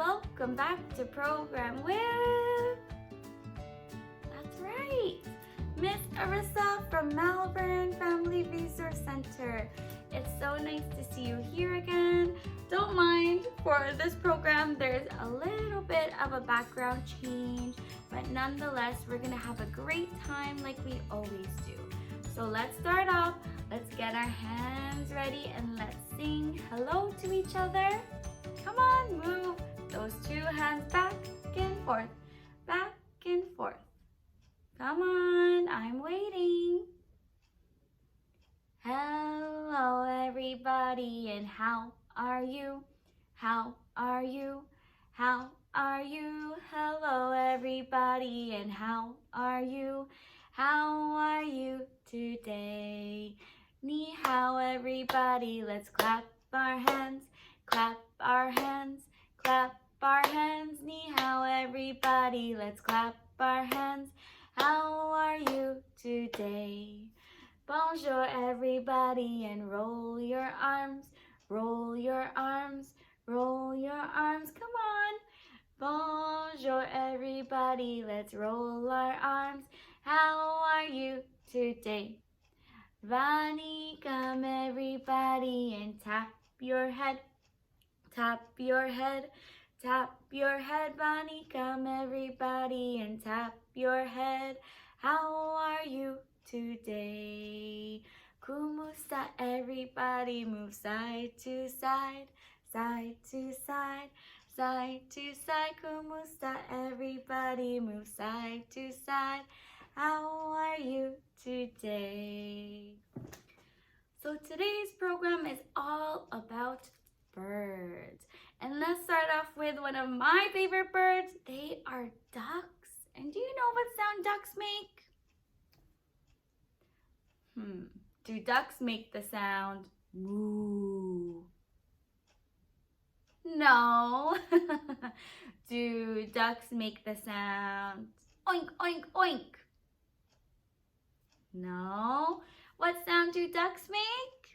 welcome back to Program with, that's right, Miss Arissa from Malvern Family Resource Center. It's so nice to see you here again. Don't mind, for this program there's a little bit of a background change, but nonetheless we're gonna have a great time like we always do. So let's start off. Let's get our hands ready and let's sing hello to each other. Come on, move those two hands back and forth, back and forth. Come on, I'm waiting. Hello everybody, and how are you? How are you? How are you? Hello everybody, and how are you? How are you today? Ni hao everybody, let's clap our hands, clap our hands, clap our hands. Ni hao everybody, let's clap our hands. How are you today? Bonjour everybody, and roll your arms, roll your arms, roll your arms. Come on. Bonjour everybody, let's roll our arms. How are you today? Vani, come everybody, and tap your head, tap your head, tap your head. Vani, come everybody, and tap your head. How are you today? Kumusta everybody, move side to side, side to side, side to side. Kumusta everybody, move side to side. How are you today? So today's program is all about birds. And let's start off with one of my favorite birds. They are ducks. And do you know what sound ducks make? Do ducks make the sound moo? No. Do ducks make the sound oink, oink, oink? No. What sound do ducks make?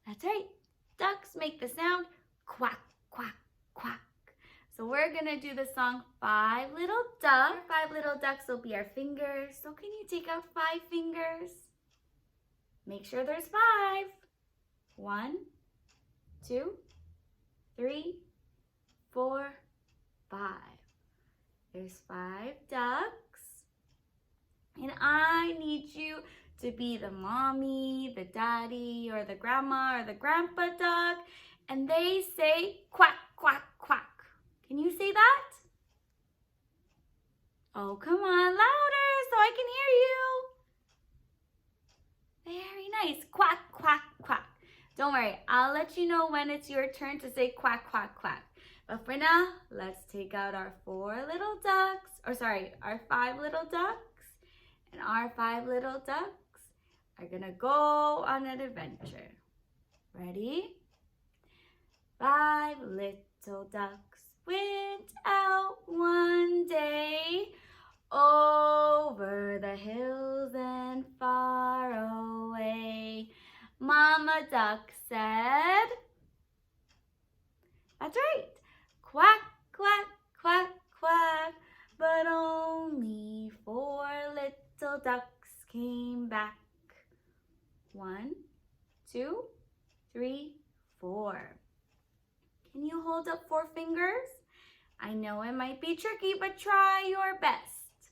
That's right. Ducks make the sound quack, quack, quack. So we're gonna do the song Five Little Ducks. 5 little ducks will be our fingers. So can you take out 5 fingers? Make sure there's 5. 1, 2, 3, 4, 5. There's 5 ducks. And I need you to be the mommy, the daddy, or the grandma, or the grandpa duck. And they say quack, quack, quack. Can you say that? Oh, come on, louder so I can hear you. Very nice. Quack, quack, quack. Don't worry, I'll let you know when it's your turn to say quack, quack, quack. But for now, let's take out our 4 little ducks, our 5 little ducks. And our 5 little ducks are gonna go on an adventure. Ready? 5 little ducks went out one day over the hills and far away. Mama duck said, that's right, quack, quack, quack, quack, but only 4 little ducks came back. 1, 2, 3, 4. Can you hold up 4 fingers? I know it might be tricky, but try your best.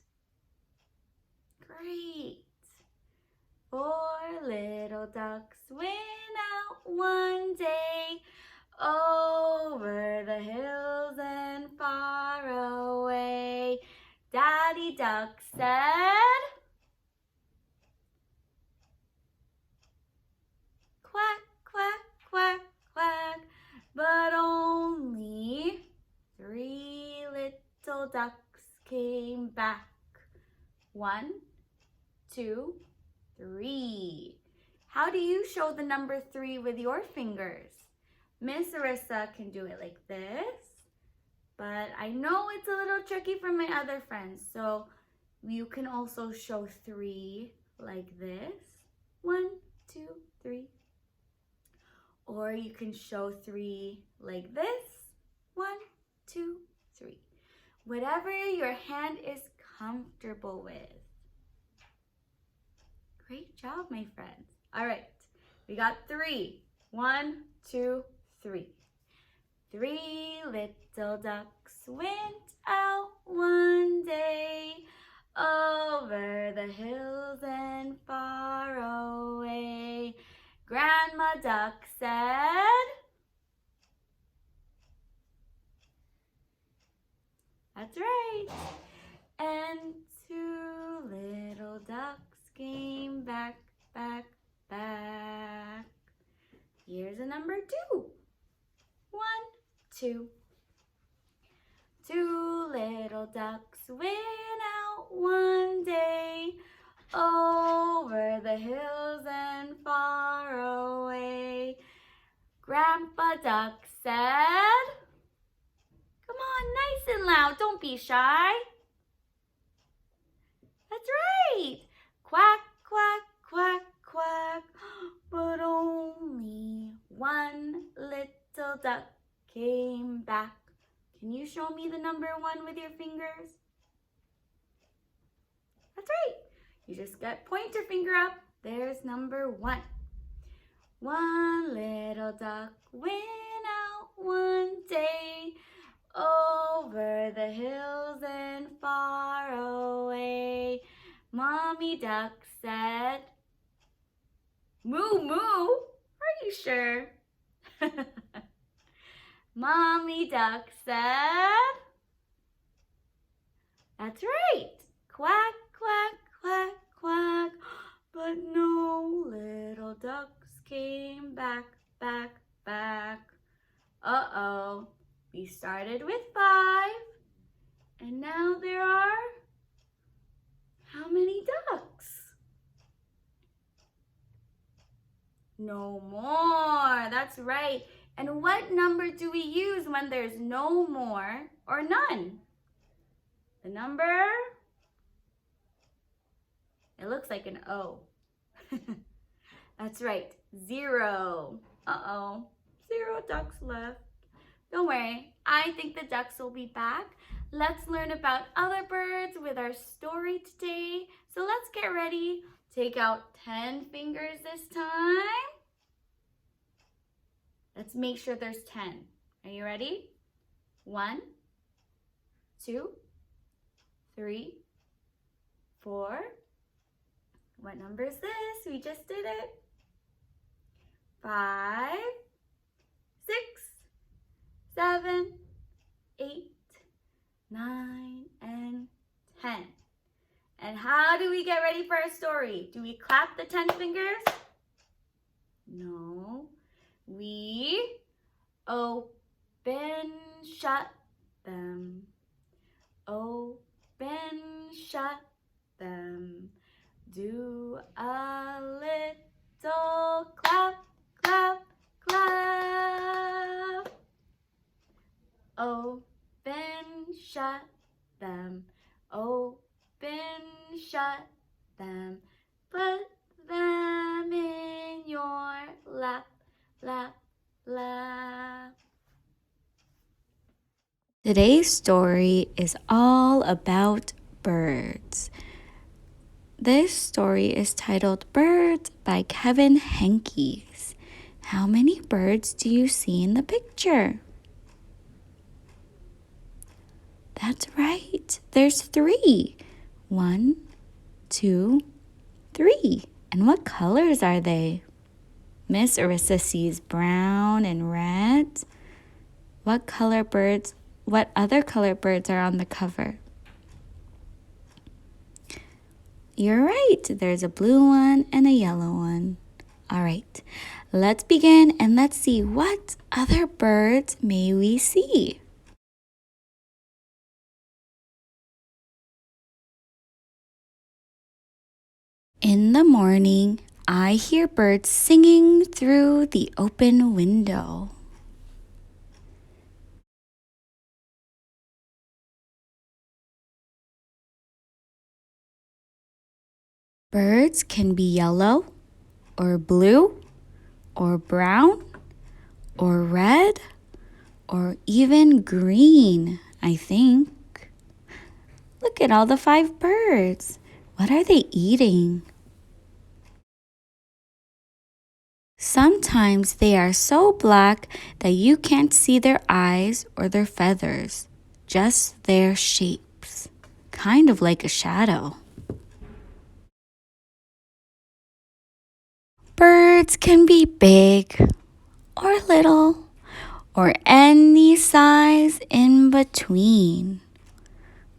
Great. 4 little ducks went out one day over the hills and far away. Daddy duck said, quack, quack, quack, quack, but only 3 little ducks came back. 1, 2, 3. How do you show the number 3 with your fingers? Miss Arissa can do it like this, but I know it's a little tricky for my other friends, so you can also show 3 like this. 1, 2, 3. Or you can show 3 like this. 1, 2, 3. Whatever your hand is comfortable with. Great job, my friends. All right, we got 3. 1, 2, 3. 3 little ducks went out one day over the hills and far away. Grandma Duck said, that's right. And 2 little ducks came back, back, back. Here's a number 2. 1, 2. 2 little ducks went out one day over the hills and far away. Grandpa Duck said, come on, nice and loud, don't be shy. That's right. Quack, quack, quack, quack. But only 1 little duck came back. Can you show me the number 1 with your fingers? That's right. You just got pointer finger up. There's number 1. 1 little duck went out one day over the hills and far away. Mommy Duck said, moo moo. Are you sure? Mommy Duck said, that's right. Quack, quack, quack, quack. But no little ducks came back, back, back. Uh-oh. We started with 5. And now there are how many ducks? No more. That's right. And what number do we use when there's no more or none? The number? It looks like an O. That's right, 0. Uh-oh, 0 ducks left. Don't worry, I think the ducks will be back. Let's learn about other birds with our story today. So let's get ready. Take out 10 fingers this time. Let's make sure there's 10. Are you ready? 1, 2, 3, 4. What number is this? We just did it. 5, 6, 7, 8, 9, and 10. And how do we get ready for our story? Do we clap the 10 fingers? No. We open, shut them. Open, shut them. Do a little clap, clap, clap. Open, shut them. Open, shut them. Put them in your lap, lap, lap. Today's story is all about birds. This story is titled Birds by Kevin Henkes. How many birds do you see in the picture? That's right. There's 3. 1, 2, 3. And what colors are they? Miss Arissa sees brown and red. What other color birds are on the cover? You're right. There's a blue one and a yellow one. All right. Let's begin and let's see what other birds may we see. In the morning, I hear birds singing through the open window. Birds can be yellow or blue or brown or red or even green, I think. Look at all the 5 birds. What are they eating? Sometimes they are so black that you can't see their eyes or their feathers, just their shapes, kind of like a shadow. Birds can be big or little or any size in between.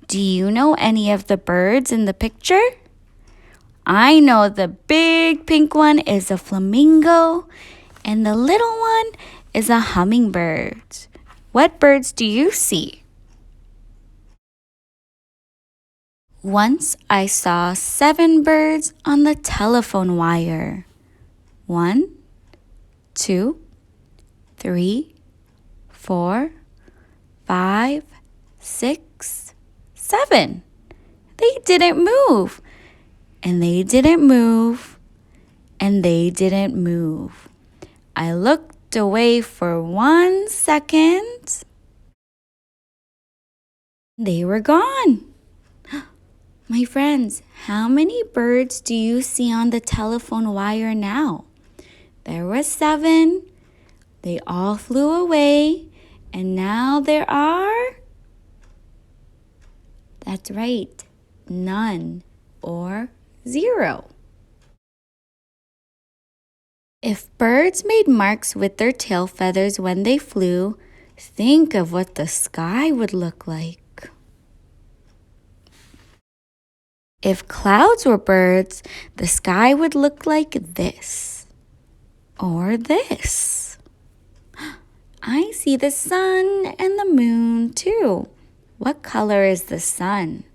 Do you know any of the birds in the picture? I know the big pink one is a flamingo and the little one is a hummingbird. What birds do you see? Once I saw 7 birds on the telephone wire. 1, 2, 3, 4, 5, 6, 7. They didn't move. And they didn't move. And they didn't move. I looked away for 1 second. They were gone. My friends, how many birds do you see on the telephone wire now? There were 7. They all flew away. And now there are... That's right, none or 0. If birds made marks with their tail feathers when they flew, think of what the sky would look like. If clouds were birds, the sky would look like this or this. I see the sun and the moon too. What color is the sun?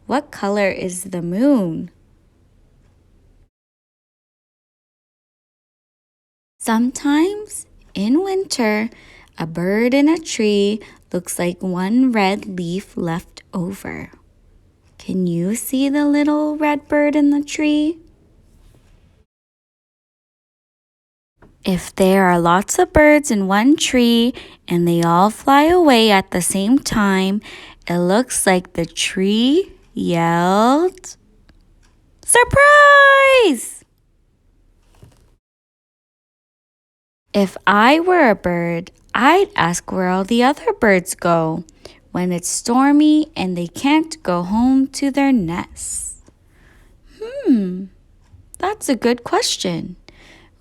What color is the moon? Sometimes in winter, a bird in a tree looks like one red leaf left over. Can you see the little red bird in the tree? If there are lots of birds in one tree and they all fly away at the same time, it looks like the tree yelled, "Surprise!" If I were a bird, I'd ask where all the other birds go when it's stormy and they can't go home to their nests. That's a good question.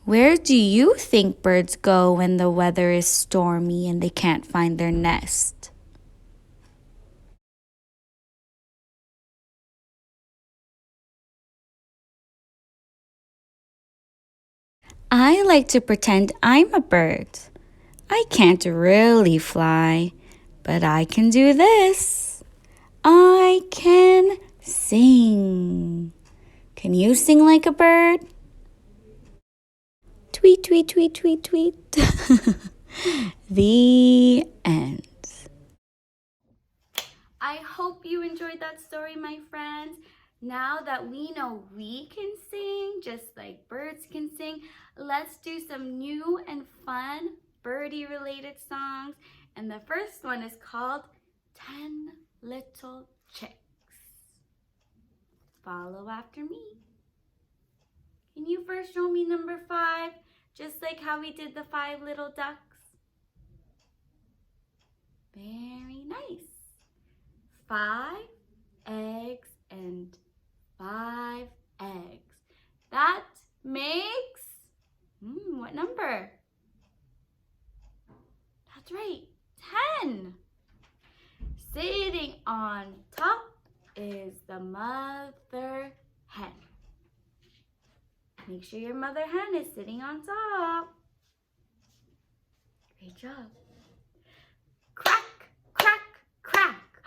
Where do you think birds go when the weather is stormy and they can't find their nest? I like to pretend I'm a bird. I can't really fly, but I can do this. I can sing. Can you sing like a bird? Tweet, tweet, tweet, tweet, tweet. The end. I hope you enjoyed that story, my friends. Now that we know we can sing just like birds can sing, let's do some new and fun birdie related songs. And the first one is called 10 Little Chicks. Follow after me. Can you first show me number 5, just like how we did the 5 little ducks? Very nice. 5 eggs and 5 eggs. That makes, what number? That's right, 10. Sitting on top is the mother hen. Make sure your mother hen is sitting on top. Great job. Crack, crack, crack.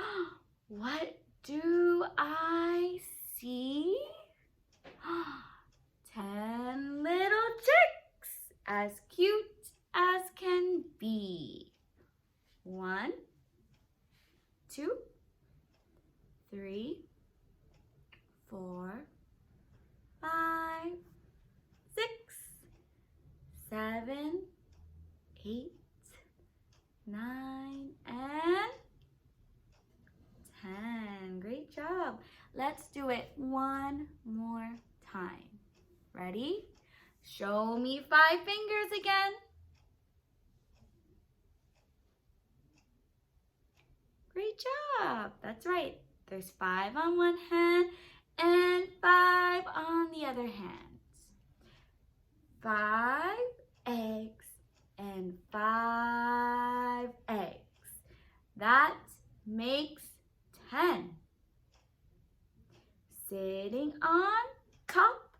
What do I see? 10 little chicks, as cute as can be. 1, 2, 3, 4, 5, 6, 7, let's do it one more time. Ready? Show me 5 fingers again. Great job. That's right. There's 5 on one hand and 5 on the other hand. 5 eggs and 5 eggs. That makes 10. Sitting on top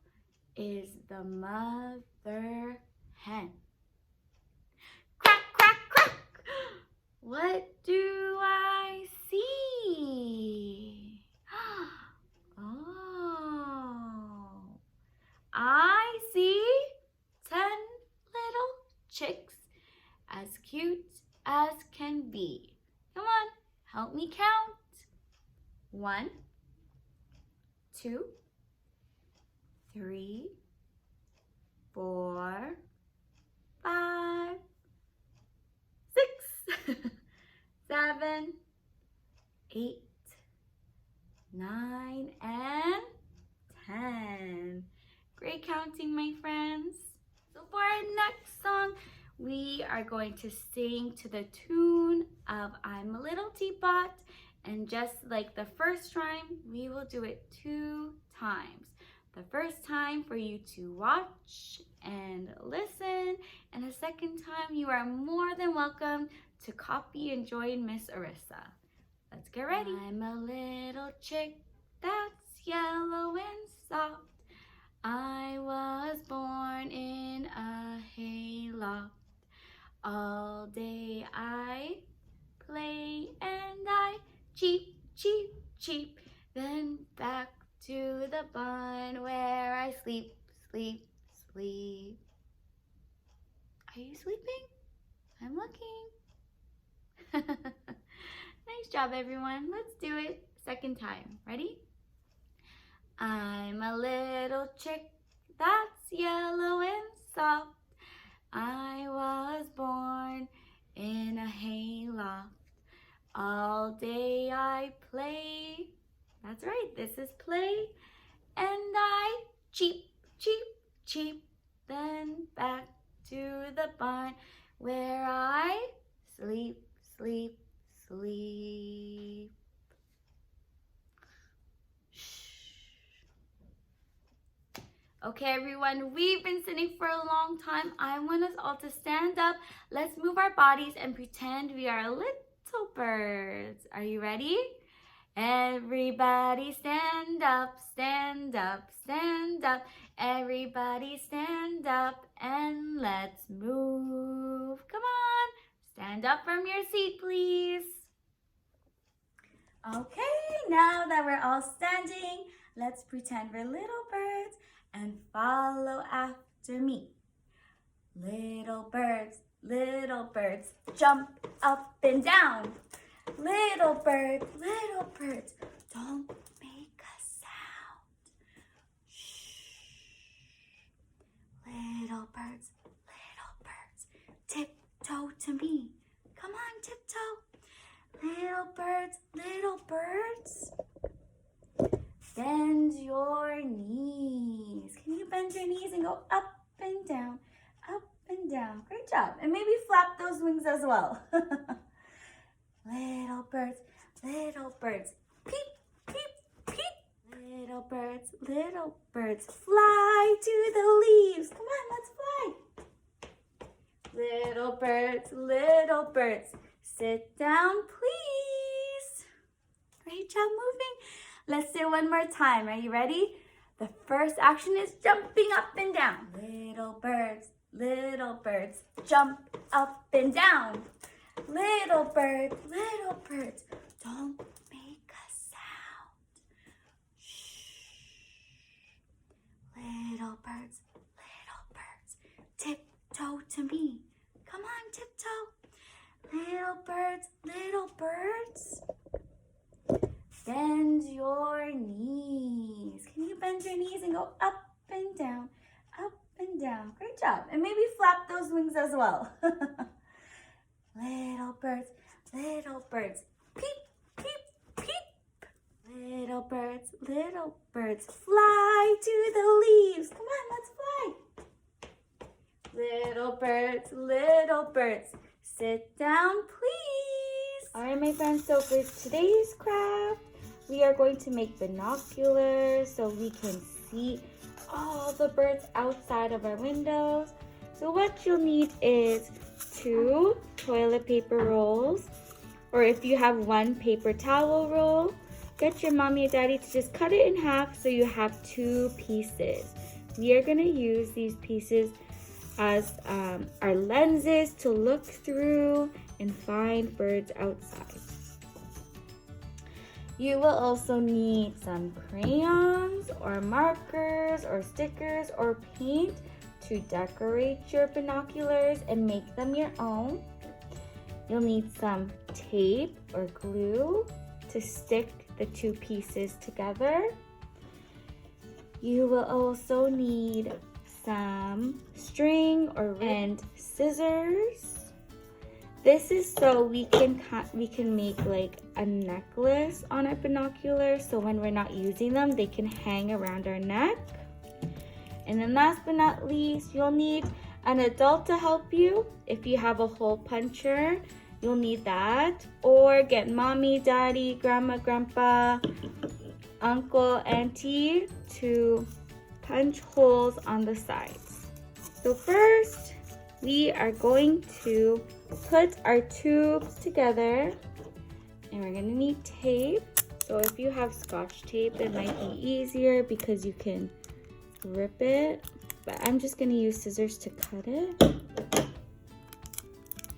is the mother hen. Crack, crack, crack. What do I see? Oh, I see 10 little chicks as cute as can be. Come on, help me count. 1, 2, 3, 4, 5, 6, 7, 8, 9, and 10. Great counting, my friends. So for our next song, we are going to sing to the tune of I'm a Little Teapot. And just like the first rhyme, we will do it 2 times. The first time for you to watch and listen, and the second time you are more than welcome to copy and join Miss Arissa. Let's get ready. I'm a little chick that's yellow and soft. I was born in a hayloft. All day I play and I cheep, cheep, cheep. Then back to the barn where I sleep, sleep, sleep. Are you sleeping? I'm looking. Nice job, everyone. Let's do it second time. Ready? I'm a little chick that's yellow and soft. I was born in a hayloft. All day I play. That's right, this is play. And I cheep, cheep, cheep. Then back to the barn where I sleep, sleep, sleep. Okay, everyone, we've been sitting for a long time. I want us all to stand up. Let's move our bodies and pretend we are little birds. Are you ready? Everybody stand up, stand up, stand up. Everybody stand up and let's move. Come on, stand up from your seat, please. Okay, now that we're all standing, let's pretend we're little birds and follow after me. Little birds, jump up and down. Little birds, don't make a sound. Shh. Little birds, tiptoe to me. Come on, tiptoe. Little birds, bend your knees. Can you bend your knees and go up and down, up and down? Great job. And maybe flap those wings as well. Little birds, peep, peep, peep. Little birds, fly to the leaves. Come on, let's fly. Little birds, sit down, please. Great job moving. Let's do it one more time. Are you ready? The first action is jumping up and down. Little birds, jump up and down. Little birds, don't make a sound. Shh. Little birds, tiptoe to me. Come on, tiptoe. Little birds, bend your knees. Can you bend your knees and go up and down, up and down? Great job. And maybe flap those wings as well. Little birds, peep, peep, peep. Little birds, fly to the leaves. Come on, let's fly. Little birds, sit down, please. All right, my friends, so for today's craft, we are going to make binoculars so we can see all the birds outside of our windows. So what you'll need is 2 toilet paper rolls, or if you have 1 paper towel roll, get your mommy or daddy to just cut it in half so you have 2 pieces. We are gonna use these pieces as our lenses to look through and find birds outside. You will also need some crayons or markers or stickers or paint to decorate your binoculars and make them your own. You'll need some tape or glue to stick the 2 pieces together. You will also need some string or and scissors. This is so we can make like a necklace on our binoculars, so when we're not using them, they can hang around our neck. And then last but not least, you'll need an adult to help you. If you have a hole puncher, you'll need that. Or get mommy, daddy, grandma, grandpa, uncle, auntie to punch holes on the sides. So first, we are going to put our tubes together, and we're gonna need tape. So if you have Scotch tape, it might be easier because you can rip it, but I'm just gonna use scissors to cut it.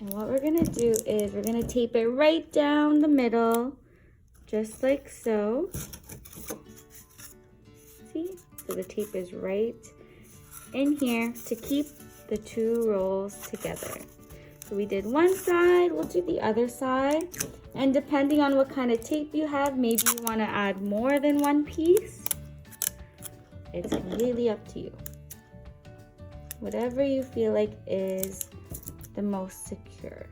And what we're gonna do is we're gonna tape it right down the middle, just like so. See? So the tape is right in here to keep the 2 rolls together. So we did one side, we'll do the other side. And depending on what kind of tape you have, maybe you wanna add more than 1 piece. It's really up to you. Whatever you feel like is the most secure.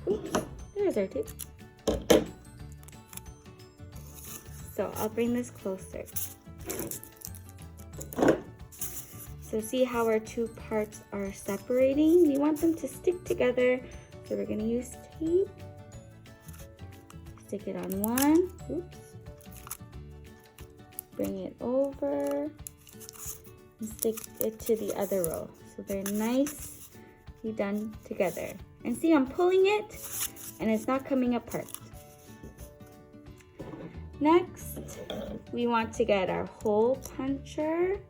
Oops, there's our tape. So I'll bring this closer. So see how our 2 parts are separating? We want them to stick together. So we're gonna use tape. Stick it on one. Oops. Bring it over and stick it to the other row. So they're nicely done together. And see, I'm pulling it and it's not coming apart. Next, we want to get our hole puncher.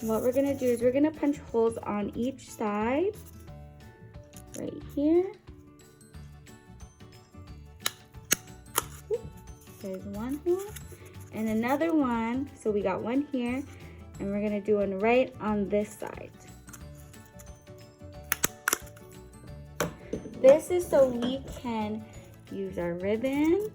What we're gonna do is we're gonna punch holes on each side, right here. There's one hole and another one. So we got one here, and we're gonna do one right on this side. This is so we can use our ribbon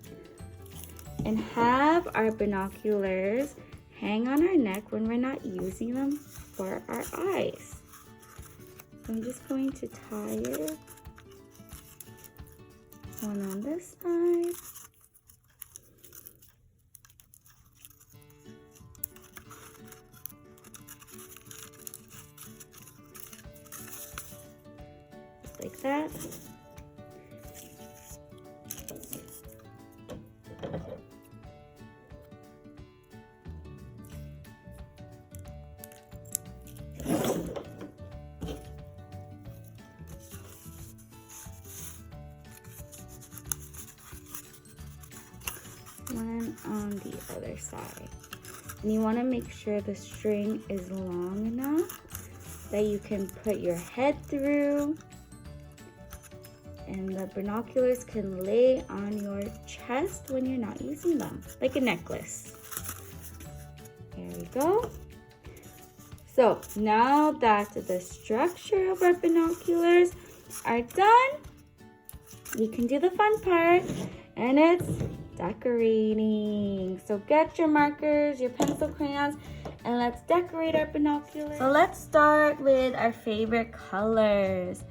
and have our binoculars hang on our neck when we're not using them for our eyes. So I'm just going to tie it, one on this side. Just like that. One on the other side. And you want to make sure the string is long enough that you can put your head through and the binoculars can lay on your chest when you're not using them, like a necklace. There we go. So now that the structure of our binoculars are done, we can do the fun part, and it's decorating. So get your markers, your pencil crayons, and let's decorate our binoculars. So let's start with our favorite colors.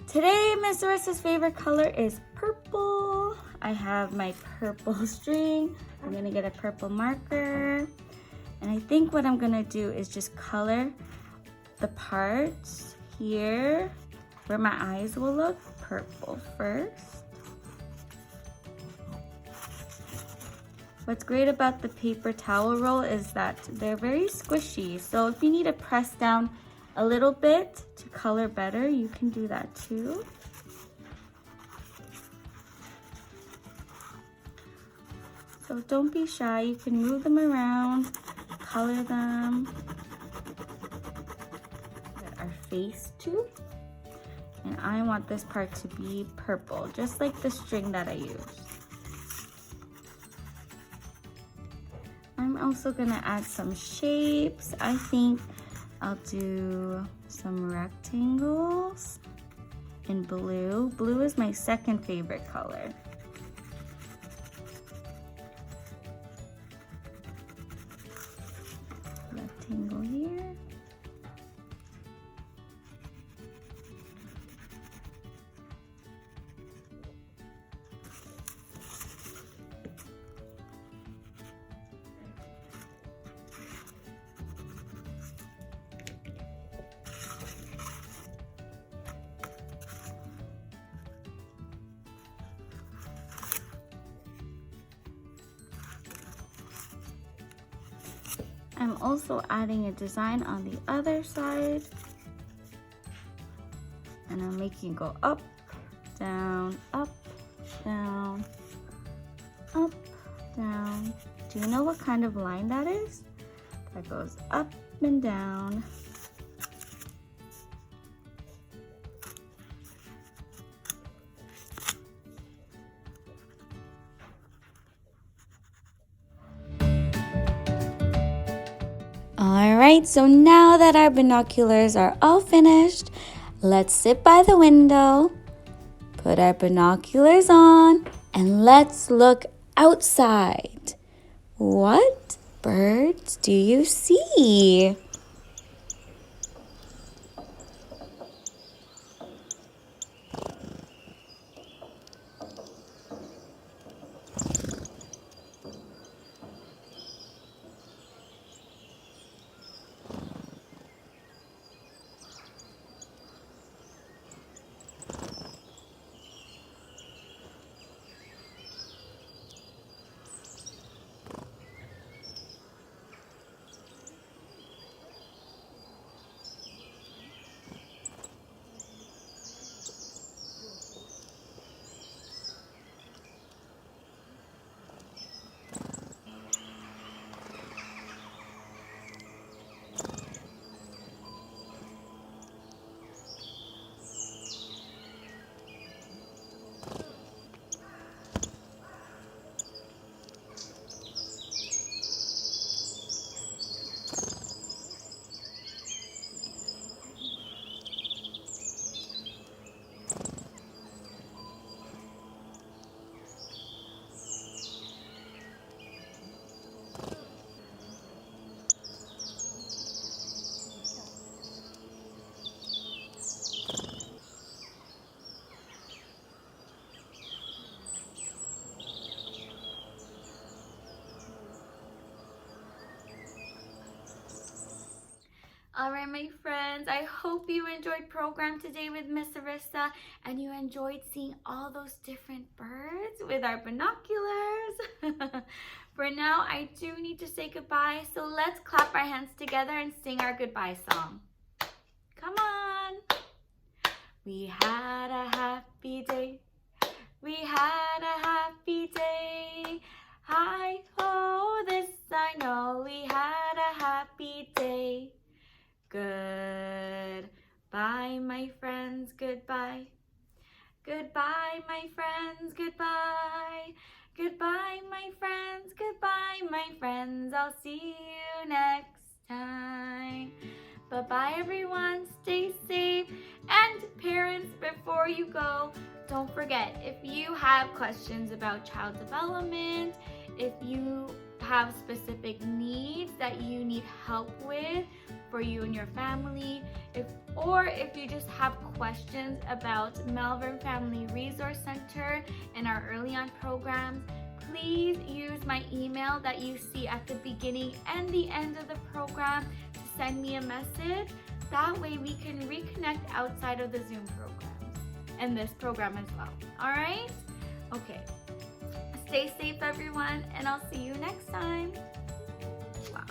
Today, Miss Arissa's favorite color is purple. I have my purple string. I'm gonna get a purple marker. And I think what I'm gonna do is just color the parts here where my eyes will look purple first. What's great about the paper towel roll is that they're very squishy. So if you need to press down a little bit to color better, you can do that too. So don't be shy, you can move them around, color them. Get our face too. And I want this part to be purple, just like the string that I used. I'm also gonna add some shapes. I think I'll do some rectangles in blue. Blue is my second favorite color. Rectangle here. I'm also adding a design on the other side. And I'm making it go up, down, up, down, up, down. Do you know what kind of line that is? That goes up and down. Alright, so now that our binoculars are all finished, let's sit by the window, put our binoculars on, and let's look outside. What birds do you see? Alright, my friends, I hope you enjoyed program today with Miss Arissa and you enjoyed seeing all those different birds with our binoculars. For now, I do need to say goodbye, so let's clap our hands together and sing our goodbye song. Come on! We had a happy day. We had a happy day. Hi-ho, this I know. We had a happy day. Goodbye, my friends, goodbye. Goodbye, my friends, goodbye. Goodbye, my friends, goodbye, my friends. I'll see you next time. Bye-bye, everyone. Stay safe. And parents, before you go, don't forget, if you have questions about child development, if you have specific needs that you need help with for you and your family, if or if you just have questions about Malvern Family Resource Center and our EarlyON programs, please use my email that you see at the beginning and the end of the program to send me a message. That way we can reconnect outside of the Zoom programs and this program as well. All right? Okay. Stay safe, everyone, and I'll see you next time. Wow.